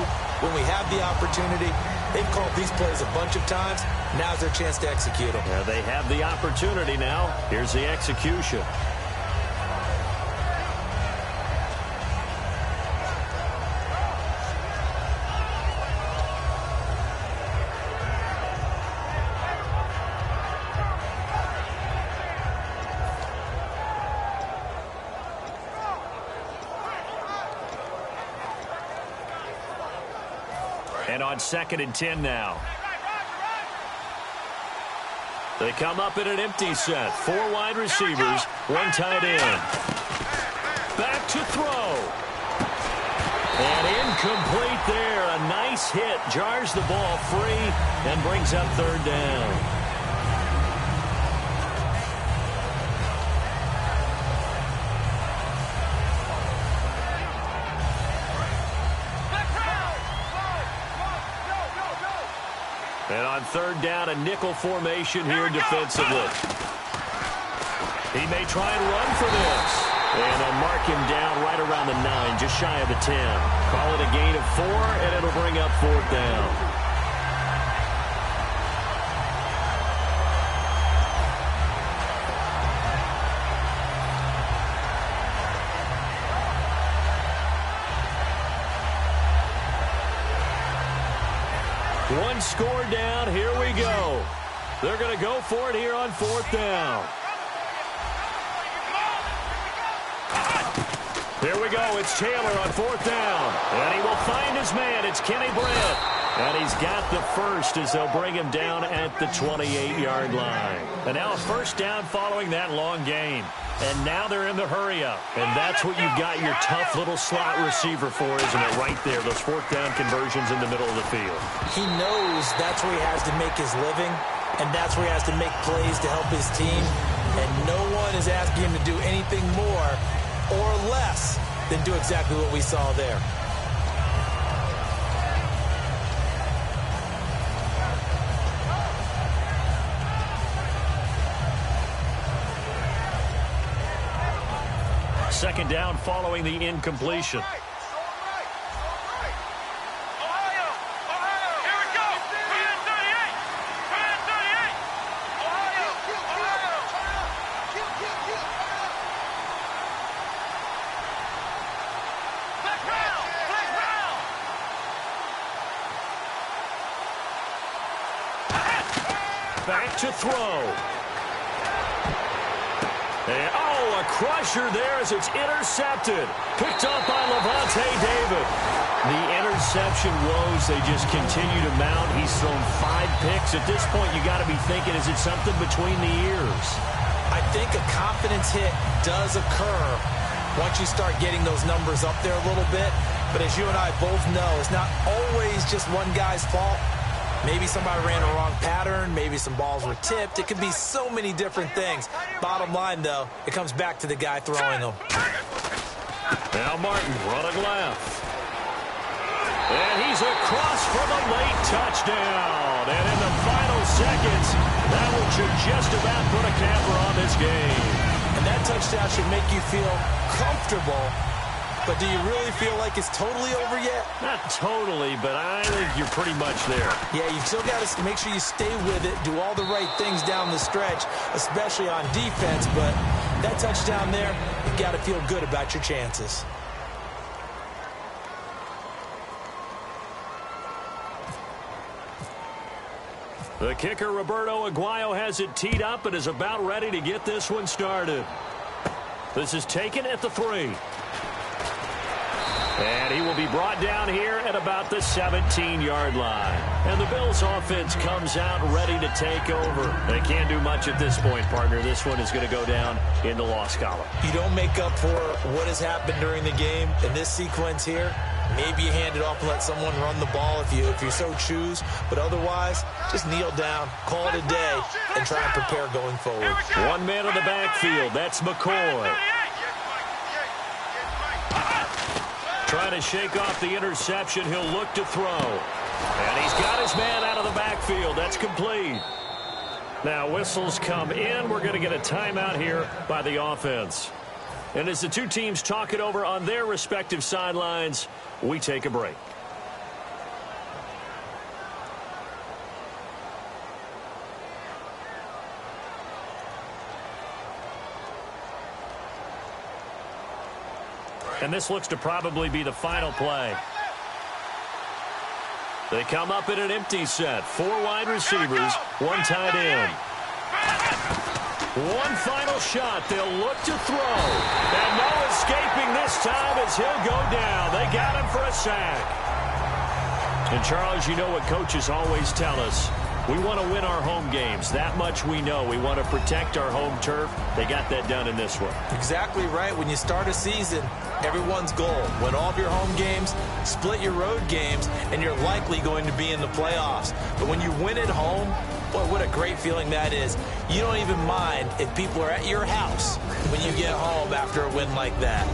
when we have the opportunity? They've called these plays a bunch of times. Now's their chance to execute them. They have the opportunity now. Here's the execution. And on 2nd and 10 now. They come up in an empty set. 4 wide receivers, 1 tight end. Back to throw. And incomplete there. A nice hit. Jars the ball free and brings up 3rd down. And on 3rd down, a nickel formation here defensively. He may try and run for this. And they'll mark him down right around the 9, just shy of the 10. Call it a gain of 4, and it'll bring up 4th down. One score down. Here we go. They're going to go for it here on 4th down. Here we go. It's Taylor on 4th down. And he will find his man. It's Kenny Britt. And he's got the first as they'll bring him down at the 28-yard line. And now a first down following that long gain. And now they're in the hurry-up. And that's what you've got your tough little slot receiver for, isn't it? Right there, those fourth down conversions in the middle of the field. He knows that's where he has to make his living, and that's where he has to make plays to help his team. And no one is asking him to do anything more or less than do exactly what we saw there. Second down following the incompletion. Back to throw. And, a crusher there as it's intercepted. Picked up by Levante David. The interception woes, they just continue to mount. He's thrown 5 picks. At this point, you got to be thinking, is it something between the ears? I think a confidence hit does occur once you start getting those numbers up there a little bit. But as you and I both know, it's not always just one guy's fault. Maybe somebody ran a wrong pattern. Maybe some balls were tipped. It could be so many different things. Bottom line, though, it comes back to the guy throwing them. Now Martin running left. And he's across for the late touchdown. And in the final seconds, that one should just about put a capper on this game. And that touchdown should make you feel comfortable. But do you really feel like it's totally over yet? Not totally, but I think you're pretty much there. Yeah, you've still got to make sure you stay with it, do all the right things down the stretch, especially on defense. But that touchdown there, you got to feel good about your chances. The kicker, Roberto Aguayo, has it teed up and is about ready to get this one started. This is taken at the 3. And he will be brought down here at about the 17-yard line. And the Bills' offense comes out ready to take over. They can't do much at this point, partner. This one is going to go down in the loss column. You don't make up for what has happened during the game in this sequence here. Maybe you hand it off and let someone run the ball if you so choose. But otherwise, just kneel down, call it a day, and try and prepare going forward. One man in the backfield. That's McCoy. Trying to shake off the interception. He'll look to throw. And he's got his man out of the backfield. That's complete. Now whistles come in. We're going to get a timeout here by the offense. And as the two teams talk it over on their respective sidelines, we take a break. And this looks to probably be the final play. They come up in an empty set. 4 wide receivers, 1 tight end. One final shot. They'll look to throw. And no escaping this time as he'll go down. They got him for a sack. And, Charles, you know what coaches always tell us. We want to win our home games. That much we know. We want to protect our home turf. They got that done in this one. Exactly right. When you start a season, everyone's goal, win all of your home games, split your road games, and you're likely going to be in the playoffs. But when you win at home, boy, what a great feeling that is. You don't even mind if people are at your house when you get home after a win like that.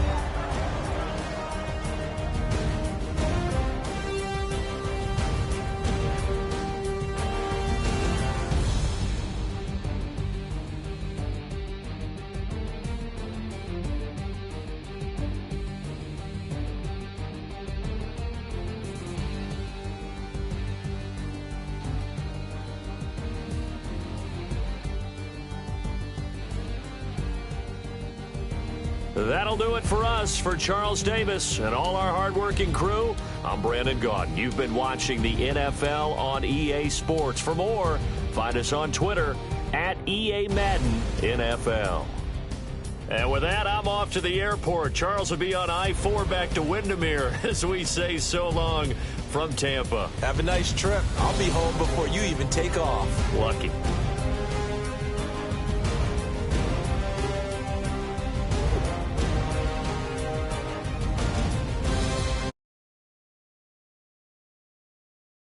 That'll do it for us. For Charles Davis and all our hardworking crew, I'm Brandon Gaudin. You've been watching the NFL on EA Sports. For more, find us on Twitter at EA Madden NFL. And with that, I'm off to the airport. Charles will be on I-4 back to Windermere as we say so long from Tampa. Have a nice trip. I'll be home before you even take off. Lucky.